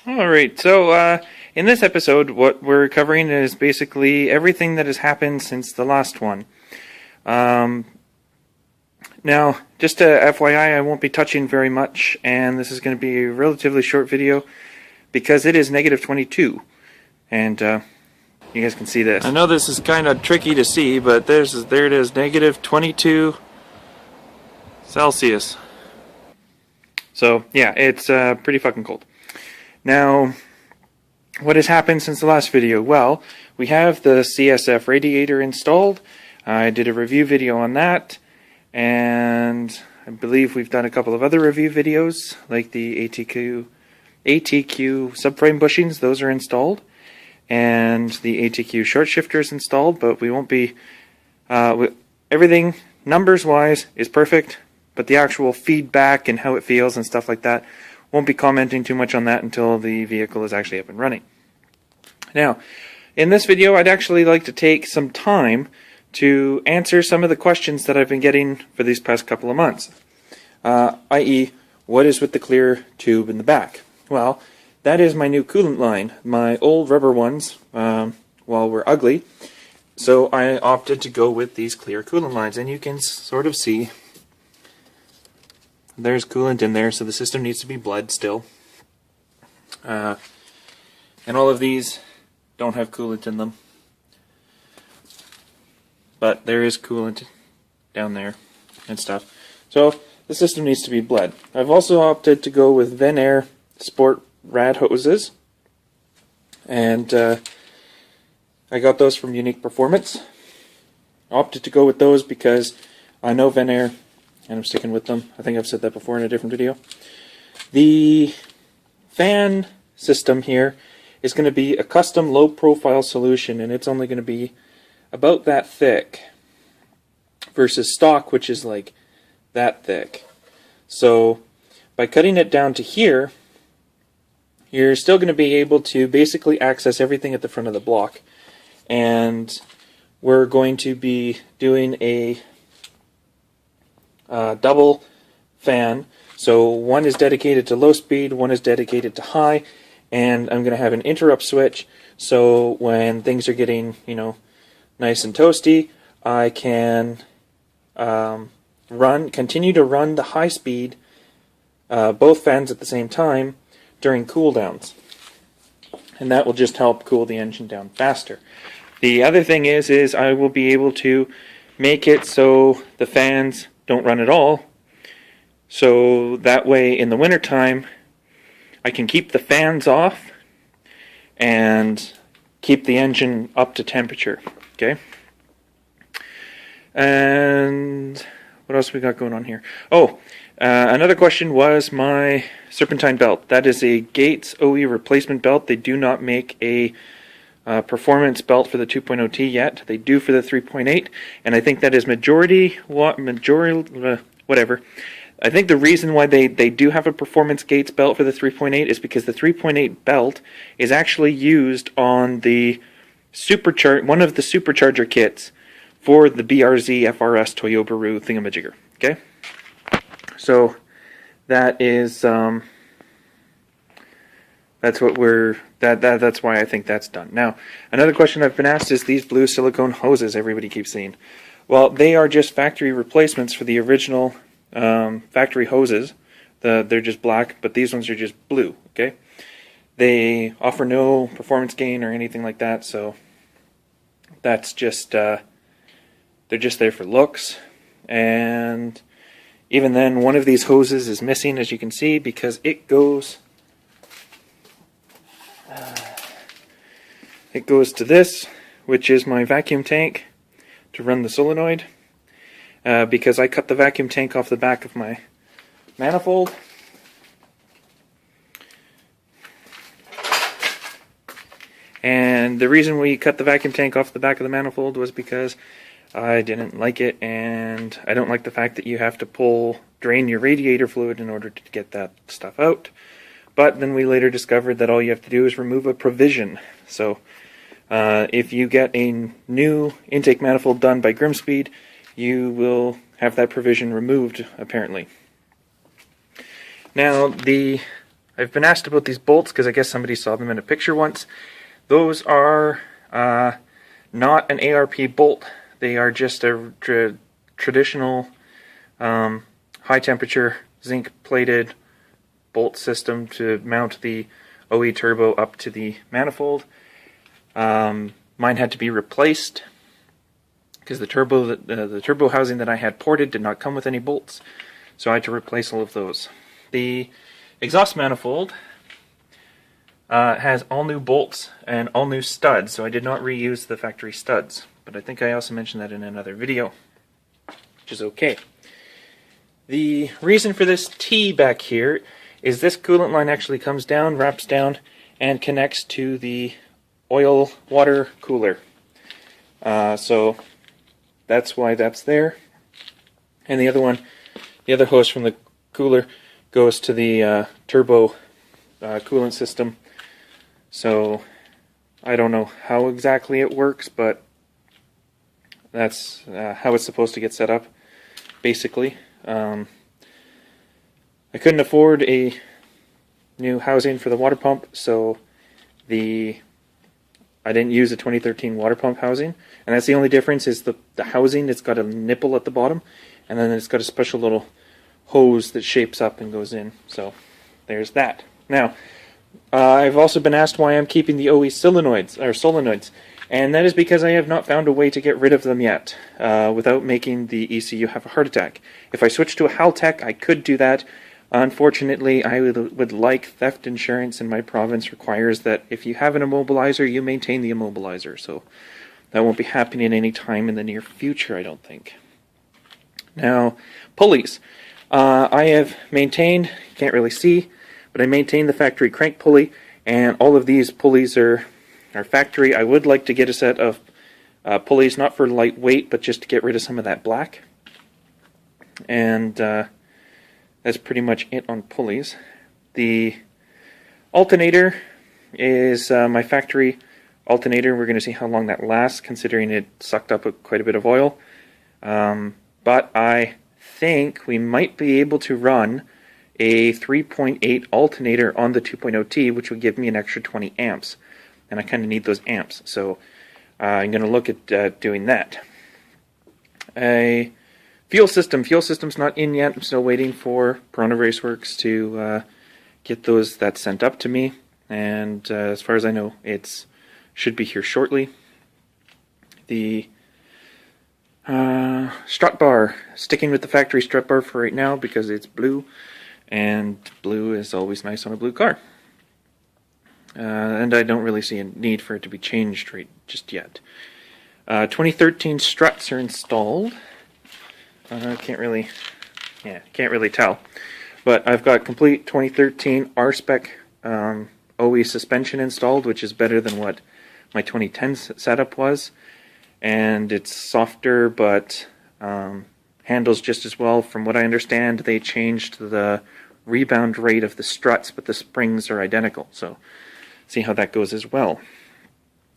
Alright, so in this episode what we're covering is basically everything that has happened since the last one. Now, just a FYI, I won't be touching very much, and this is going to be a relatively short video because it is negative 22, and you guys can see this. I know this is kind of tricky to see, but there it is, negative 22 Celsius. So yeah, it's pretty fucking cold. Now, what has happened since the last video? Well, we have the CSF radiator installed. I did a review video on that, and I believe we've done a couple of other review videos, like the ATQ subframe bushings. Those are installed, and the ATQ short shifter is installed, but we won't be... everything, numbers-wise, is perfect, but the actual feedback and how it feels and stuff like that, won't be commenting too much on that until the vehicle is actually up and running. Now, in this video, I'd actually like to take some time to answer some of the questions that I've been getting for these past couple of months. I.e., what is with the clear tube in the back? Well, that is my new coolant line. My old rubber ones, were ugly, so I opted to go with these clear coolant lines, and you can sort of see there's coolant in there, so the system needs to be bled still. And all of these don't have coolant in them, but there is coolant down there and stuff. So the system needs to be bled. I've also opted to go with Venair Sport Rad hoses, and I got those from Unique Performance. I opted to go with those because I know Venair, and I'm sticking with them. I think I've said that before in a different video. The fan system here is going to be a custom low profile solution, and it's only going to be about that thick versus stock, which is like that thick. So by cutting it down to here, you're still going to be able to basically access everything at the front of the block. And we're going to be doing a double fan, so one is dedicated to low speed, one is dedicated to high, and I'm going to have an interrupt switch, so when things are getting, nice and toasty, I can continue to run the high speed, both fans at the same time during cool downs, and that will just help cool the engine down faster. The other thing is I will be able to make it so the fans don't run at all, so that way in the wintertime I can keep the fans off and keep the engine up to temperature. Okay, and what else we got going on here? Oh, another question was my serpentine belt. That is a Gates OE replacement belt. They do not make a performance belt for the 2.0T yet. They do for the 3.8, and I think that is whatever. I think the reason why they do have a performance Gates belt for the 3.8 is because the 3.8 belt is actually used on the one of the supercharger kits for the BRZ FRS Toyobaru thingamajigger. Okay, so that is that's what that's why I think that's done. Now, another question I've been asked is these blue silicone hoses everybody keeps seeing. Well, they are just factory replacements for the original factory hoses. They're just black, but these ones are just blue. Okay, they offer no performance gain or anything like that, so that's just they're just there for looks. And even then, one of these hoses is missing, as you can see, because it goes to this, which is my vacuum tank to run the solenoid, because I cut the vacuum tank off the back of my manifold. And the reason we cut the vacuum tank off the back of the manifold was because I didn't like it, and I don't like the fact that you have to drain your radiator fluid in order to get that stuff out. But then we later discovered that all you have to do is remove a provision. So if you get a new intake manifold done by Grimspeed, you will have that provision removed, apparently. Now, the I've been asked about these bolts because I guess somebody saw them in a picture once. Those are not an ARP bolt. They are just a traditional high temperature zinc plated bolt system to mount the OE turbo up to the manifold. Mine had to be replaced because the turbo housing that I had ported did not come with any bolts, so I had to replace all of those. The exhaust manifold has all new bolts and all new studs, so I did not reuse the factory studs, but I think I also mentioned that in another video, which is okay. The reason for this T back here is this coolant line actually comes down, wraps down, and connects to the oil water cooler. So that's why that's there. And the other one, the other hose from the cooler goes to the turbo coolant system. So I don't know how exactly it works, but that's how it's supposed to get set up, basically. I couldn't afford a new housing for the water pump, so I didn't use a 2013 water pump housing, and that's the only difference is the housing. It's got a nipple at the bottom, and then it's got a special little hose that shapes up and goes in. So there's that. Now, I've also been asked why I'm keeping the OE solenoids, and that is because I have not found a way to get rid of them yet without making the ECU have a heart attack. If I switched to a Haltech, I could do that. Unfortunately, I would like theft insurance in my province requires that if you have an immobilizer, you maintain the immobilizer. So that won't be happening any time in the near future, I don't think. Now, pulleys. I have maintained, you can't really see, but I maintained the factory crank pulley, and all of these pulleys are factory. I would like to get a set of pulleys, not for lightweight, but just to get rid of some of that black. And that's pretty much it on pulleys. The alternator is my factory alternator. We're going to see how long that lasts, considering it sucked up quite a bit of oil. But I think we might be able to run a 3.8 alternator on the 2.0T, which would give me an extra 20 amps. And I kind of need those amps, so I'm going to look at doing that. A fuel system's not in yet. I'm still waiting for Piranha Raceworks to get that sent up to me, and as far as I know, it should be here shortly. The strut bar, sticking with the factory strut bar for right now because it's blue, and blue is always nice on a blue car. And I don't really see a need for it to be changed just yet. 2013 struts are installed. Can't really tell, but I've got complete 2013 R-Spec OE suspension installed, which is better than what my 2010 setup was, and it's softer, but handles just as well. From what I understand, they changed the rebound rate of the struts, but the springs are identical, so see how that goes as well.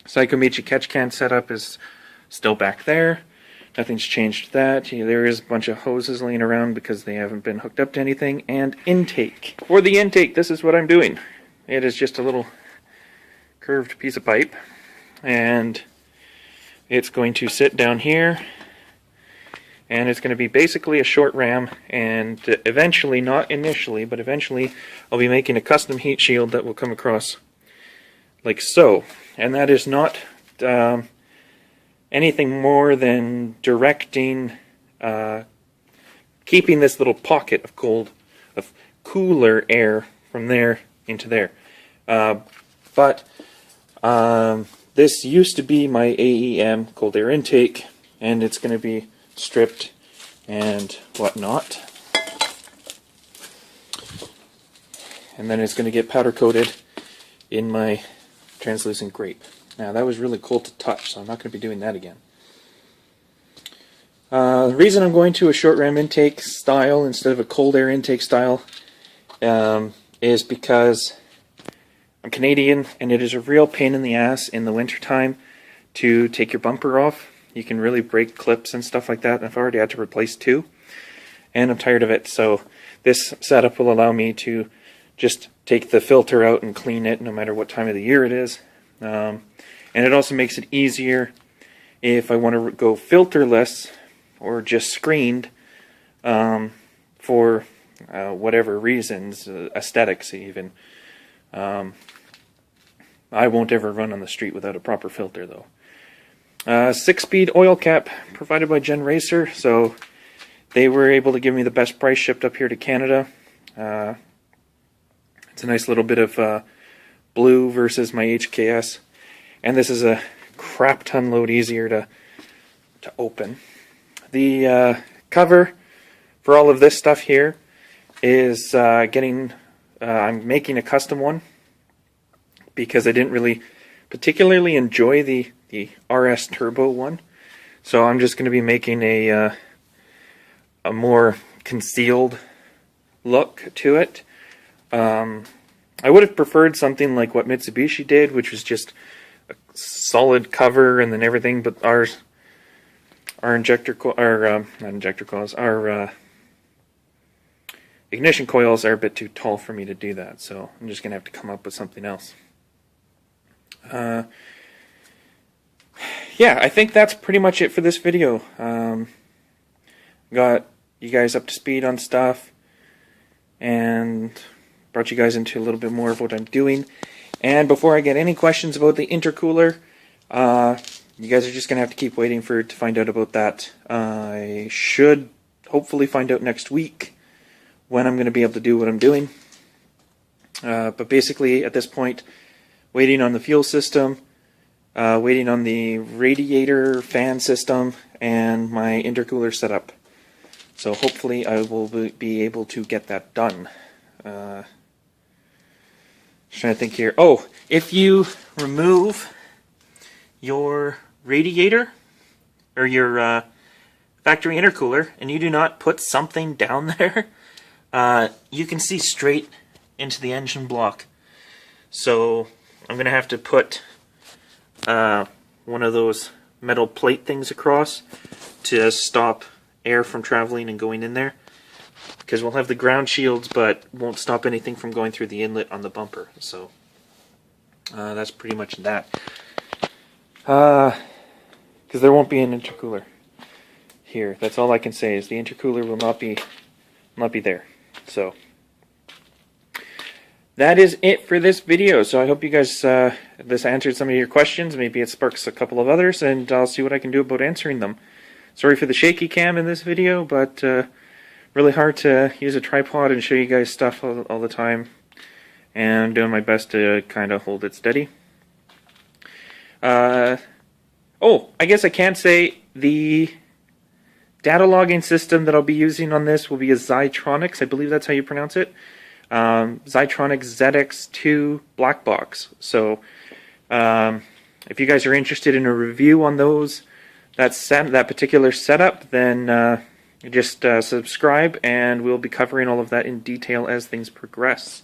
Psychomichi catch can setup is still back there. Nothing's changed that. There is a bunch of hoses laying around because they haven't been hooked up to anything. And intake. For the intake, this is what I'm doing. It is just a little curved piece of pipe, and it's going to sit down here, and it's going to be basically a short ram, and eventually, not initially, but eventually I'll be making a custom heat shield that will come across like so. And that is not anything more than directing, keeping this little pocket of cooler air from there into there. But this used to be my AEM cold air intake, and it's going to be stripped and whatnot. And then it's going to get powder coated in my translucent grape. Now that was really cold to touch, so I'm not going to be doing that again. The reason I'm going to a short ram intake style instead of a cold air intake style is because I'm Canadian, and it is a real pain in the ass in the wintertime to take your bumper off. You can really break clips and stuff like that. I've already had to replace 2, and I'm tired of it, so this setup will allow me to just take the filter out and clean it no matter what time of the year it is. And it also makes it easier if I want to go filterless or just screened for whatever reasons, aesthetics even. I won't ever run on the street without a proper filter though. 6-speed oil cap provided by Gen Racer, so they were able to give me the best price shipped up here to Canada. It's a nice little bit of blue versus my HKS, and this is a crap ton load easier to open. The cover for all of this stuff here is I'm making a custom one because I didn't really particularly enjoy the RS Turbo one, so I'm just going to be making a more concealed look to it. I would have preferred something like what Mitsubishi did, which was just a solid cover and then everything, but our injector not injector coils, our ignition coils are a bit too tall for me to do that, so I'm just gonna have to come up with something else. Yeah, I think that's pretty much it for this video. Got you guys up to speed on stuff and brought you guys into a little bit more of what I'm doing. And before I get any questions about the intercooler, you guys are just gonna have to keep waiting to find out about that. I should hopefully find out next week when I'm gonna be able to do what I'm doing. But basically at this point, waiting on the fuel system, waiting on the radiator fan system, and my intercooler setup. So hopefully I will be able to get that done. Trying to think here. Oh, if you remove your radiator or your factory intercooler and you do not put something down there, you can see straight into the engine block. So I'm going to have to put one of those metal plate things across to stop air from traveling and going in there, because we'll have the ground shields but won't stop anything from going through the inlet on the bumper. So that's pretty much that, because there won't be an intercooler here. That's all I can say, is the intercooler will not be there. So that is it for this video. So I hope you guys this answered some of your questions. Maybe it sparks a couple of others, and I'll see what I can do about answering them. Sorry for the shaky cam in this video, but really hard to use a tripod and show you guys stuff all the time, and I'm doing my best to kind of hold it steady. Oh, I guess I can say the data logging system that I'll be using on this will be a Zytronics, I believe that's how you pronounce it. Zytronics ZX2 black box. So if you guys are interested in a review on that particular setup, then just subscribe, and we'll be covering all of that in detail as things progress.